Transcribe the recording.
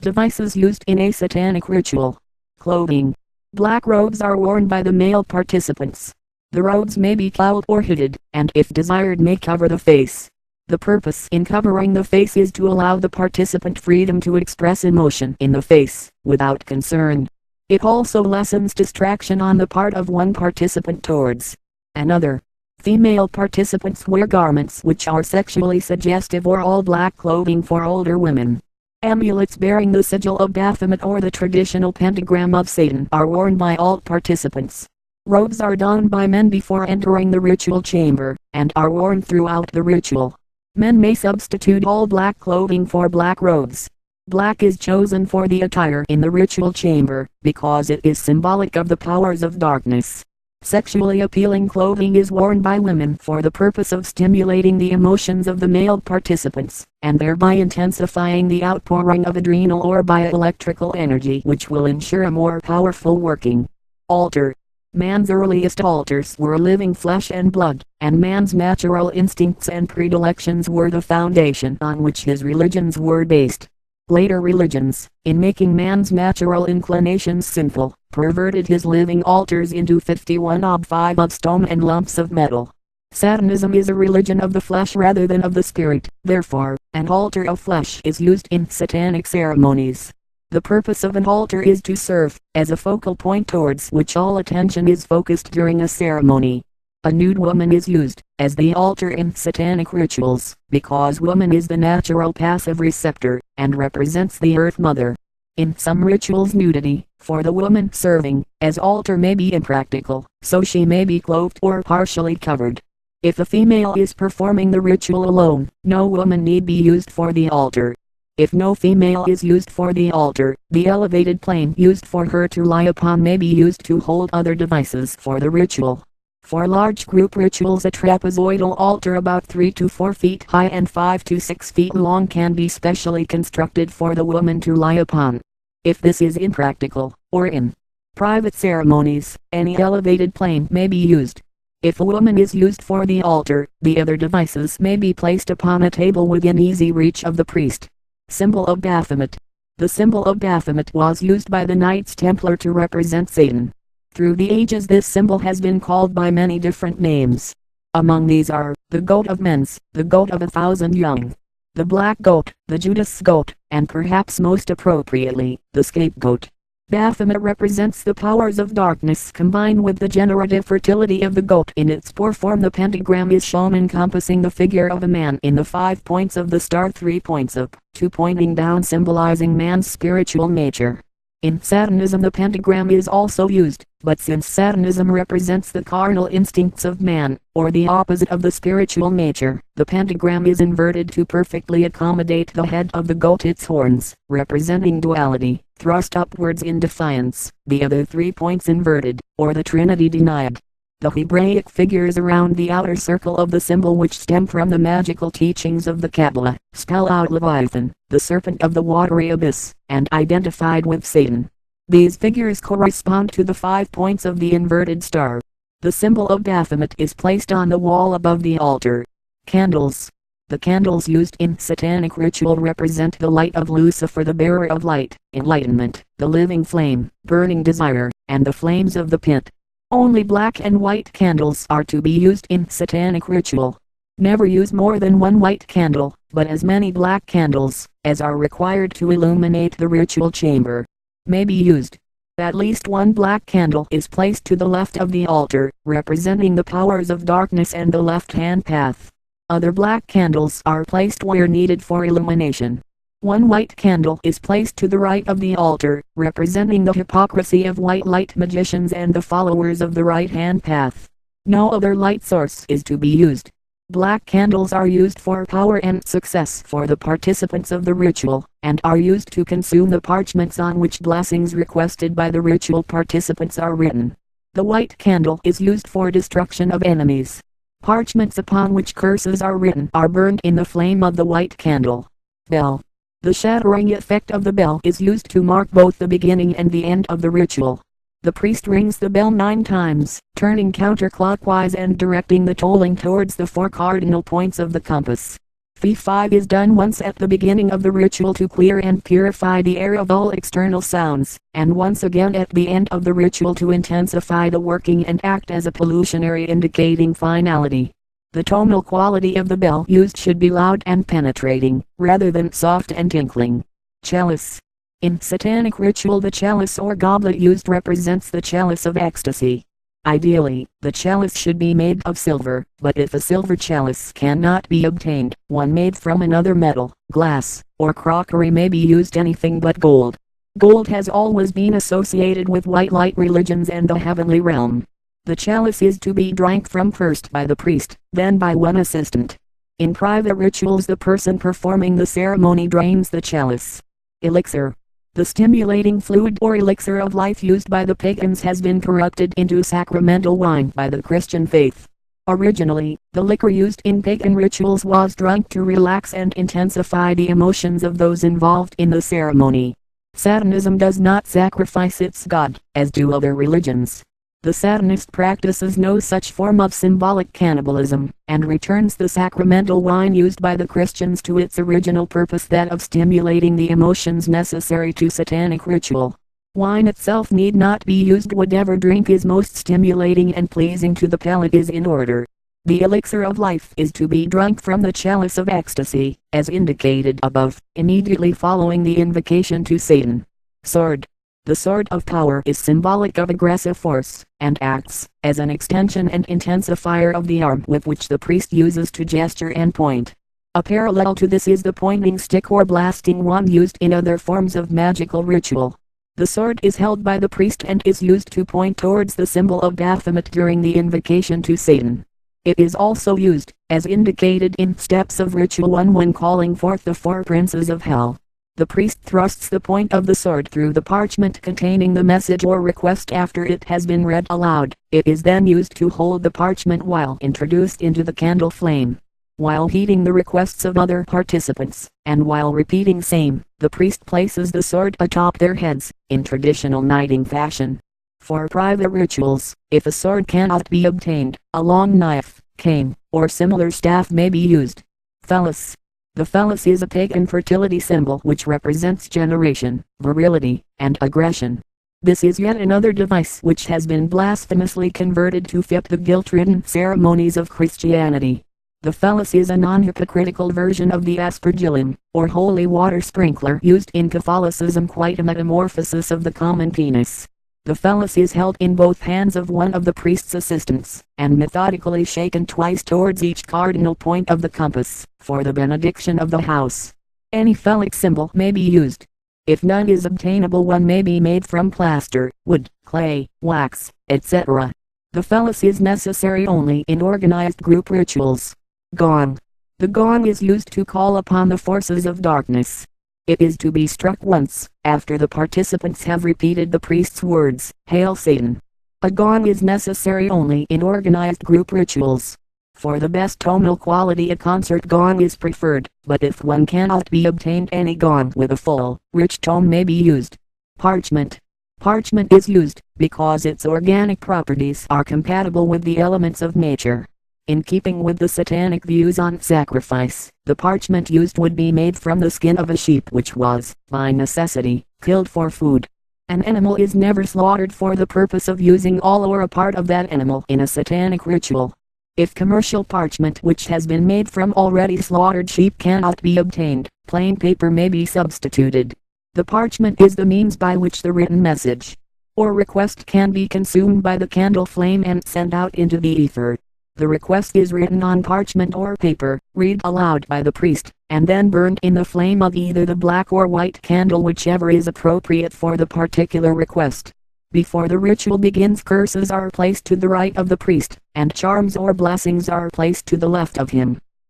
Devices used in a satanic ritual. Clothing. Black robes are worn by the male participants. The robes may be clouded or hooded, and if desired may cover the face. The purpose in covering the face is to allow the participant freedom to express emotion in the face, without concern. It also lessens distraction on the part of one participant towards another. Female participants wear garments which are sexually suggestive or all black clothing for older women. Amulets bearing the sigil of Baphomet or the traditional pentagram of Satan are worn by all participants. Robes are donned by men before entering the ritual chamber, and are worn throughout the ritual. Men may substitute all black clothing for black robes. Black is chosen for the attire in the ritual chamber, because it is symbolic of the powers of darkness. Sexually appealing clothing is worn by women for the purpose of stimulating the emotions of the male participants, and thereby intensifying the outpouring of adrenal or bioelectrical energy which will ensure a more powerful working. Altar. Man's earliest altars were living flesh and blood, and man's natural instincts and predilections were the foundation on which his religions were based. Later religions, in making man's natural inclinations sinful, perverted his living altars into 51 ob 5 of stone and lumps of metal. Satanism is a religion of the flesh rather than of the spirit, therefore, an altar of flesh is used in satanic ceremonies. The purpose of an altar is to serve as a focal point towards which all attention is focused during a ceremony. A nude woman is used as the altar in satanic rituals, because woman is the natural passive receptor, and represents the Earth Mother. In some rituals nudity, for the woman serving as altar may be impractical, so she may be clothed or partially covered. If a female is performing the ritual alone, no woman need be used for the altar. If no female is used for the altar, the elevated plane used for her to lie upon may be used to hold other devices for the ritual. For large group rituals, a trapezoidal altar about 3 to 4 feet high and 5 to 6 feet long can be specially constructed for the woman to lie upon. If this is impractical, or in private ceremonies, any elevated plane may be used. If a woman is used for the altar, the other devices may be placed upon a table within easy reach of the priest. Symbol of Baphomet. The symbol of Baphomet was used by the Knights Templar to represent Satan. Through the ages this symbol has been called by many different names. Among these are, the goat of men's, the goat of 1,000 young, the black goat, the Judas goat, and perhaps most appropriately, the scapegoat. Baphomet represents the powers of darkness combined with the generative fertility of the goat. In its poor form the pentagram is shown encompassing the figure of a man in the 5 points of the star, 3 points up, 2 pointing down, symbolizing man's spiritual nature. In Satanism the pentagram is also used, but since Satanism represents the carnal instincts of man, or the opposite of the spiritual nature, the pentagram is inverted to perfectly accommodate the head of the goat, its horns, representing duality, thrust upwards in defiance, the other 3 points inverted, or the Trinity denied. The Hebraic figures around the outer circle of the symbol, which stem from the magical teachings of the Kabbalah, spell out Leviathan, the serpent of the watery abyss, and identified with Satan. These figures correspond to the 5 points of the inverted star. The symbol of Baphomet is placed on the wall above the altar. Candles. The candles used in satanic ritual represent the light of Lucifer, the bearer of light, enlightenment, the living flame, burning desire, and the flames of the pit. Only black and white candles are to be used in satanic ritual. Never use more than 1 white candle, but as many black candles as are required to illuminate the ritual chamber may be used. At least 1 black candle is placed to the left of the altar, representing the powers of darkness and the left-hand path. Other black candles are placed where needed for illumination. 1 white candle is placed to the right of the altar, representing the hypocrisy of white light magicians and the followers of the right-hand path. No other light source is to be used. Black candles are used for power and success for the participants of the ritual, and are used to consume the parchments on which blessings requested by the ritual participants are written. The white candle is used for destruction of enemies. Parchments upon which curses are written are burned in the flame of the white candle. Bell. The shattering effect of the bell is used to mark both the beginning and the end of the ritual. The priest rings the bell 9 times, turning counterclockwise and directing the tolling towards the 4 cardinal points of the compass. Fee 5 is done once at the beginning of the ritual to clear and purify the air of all external sounds, and once again at the end of the ritual to intensify the working and act as a pollutionary indicating finality. The tonal quality of the bell used should be loud and penetrating, rather than soft and tinkling. Chalice. In Satanic ritual, the chalice or goblet used represents the chalice of ecstasy. Ideally, the chalice should be made of silver, but if a silver chalice cannot be obtained, one made from another metal, glass, or crockery may be used. Anything but gold. Gold has always been associated with white light religions and the heavenly realm. The chalice is to be drank from first by the priest, then by one assistant. In private rituals, the person performing the ceremony drains the chalice. Elixir. The stimulating fluid or elixir of life used by the pagans has been corrupted into sacramental wine by the Christian faith. Originally, the liquor used in pagan rituals was drunk to relax and intensify the emotions of those involved in the ceremony. Satanism does not sacrifice its god, as do other religions. The Satanist practices no such form of symbolic cannibalism, and returns the sacramental wine used by the Christians to its original purpose, that of stimulating the emotions necessary to Satanic ritual. Wine itself need not be used. Whatever drink is most stimulating and pleasing to the palate is in order. The elixir of life is to be drunk from the chalice of ecstasy, as indicated above, immediately following the invocation to Satan. Sword. The sword of power is symbolic of aggressive force, and acts as an extension and intensifier of the arm with which the priest uses to gesture and point. A parallel to this is the pointing stick or blasting wand used in other forms of magical ritual. The sword is held by the priest and is used to point towards the symbol of Baphomet during the invocation to Satan. It is also used, as indicated in Steps of Ritual 1, when calling forth the four princes of hell. The priest thrusts the point of the sword through the parchment containing the message or request after it has been read aloud. It is then used to hold the parchment while introduced into the candle flame. While heeding the requests of other participants, and while repeating same, the priest places the sword atop their heads, in traditional knighting fashion. For private rituals, if a sword cannot be obtained, a long knife, cane, or similar staff may be used. Phallus. The phallus is a pagan fertility symbol which represents generation, virility, and aggression. This is yet another device which has been blasphemously converted to fit the guilt-ridden ceremonies of Christianity. The phallus is a non-hypocritical version of the aspergillum, or holy water sprinkler used in Catholicism, quite a metamorphosis of the common penis. The phallus is held in both hands of one of the priest's assistants, and methodically shaken twice towards each cardinal point of the compass, for the benediction of the house. Any phallic symbol may be used. If none is obtainable, one may be made from plaster, wood, clay, wax, etc. The phallus is necessary only in organized group rituals. Gong. The gong is used to call upon the forces of darkness. It is to be struck once, after the participants have repeated the priest's words, "Hail Satan." A gong is necessary only in organized group rituals. For the best tonal quality, a concert gong is preferred, but if one cannot be obtained, any gong with a full, rich tone may be used. Parchment. Parchment is used, because its organic properties are compatible with the elements of nature. In keeping with the Satanic views on sacrifice, the parchment used would be made from the skin of a sheep which was, by necessity, killed for food. An animal is never slaughtered for the purpose of using all or a part of that animal in a Satanic ritual. If commercial parchment which has been made from already slaughtered sheep cannot be obtained, plain paper may be substituted. The parchment is the means by which the written message or request can be consumed by the candle flame and sent out into the ether. The request is written on parchment or paper, read aloud by the priest, and then burned in the flame of either the black or white candle, whichever is appropriate for the particular request. Before the ritual begins, curses are placed to the right of the priest, and charms or blessings are placed to the left of him.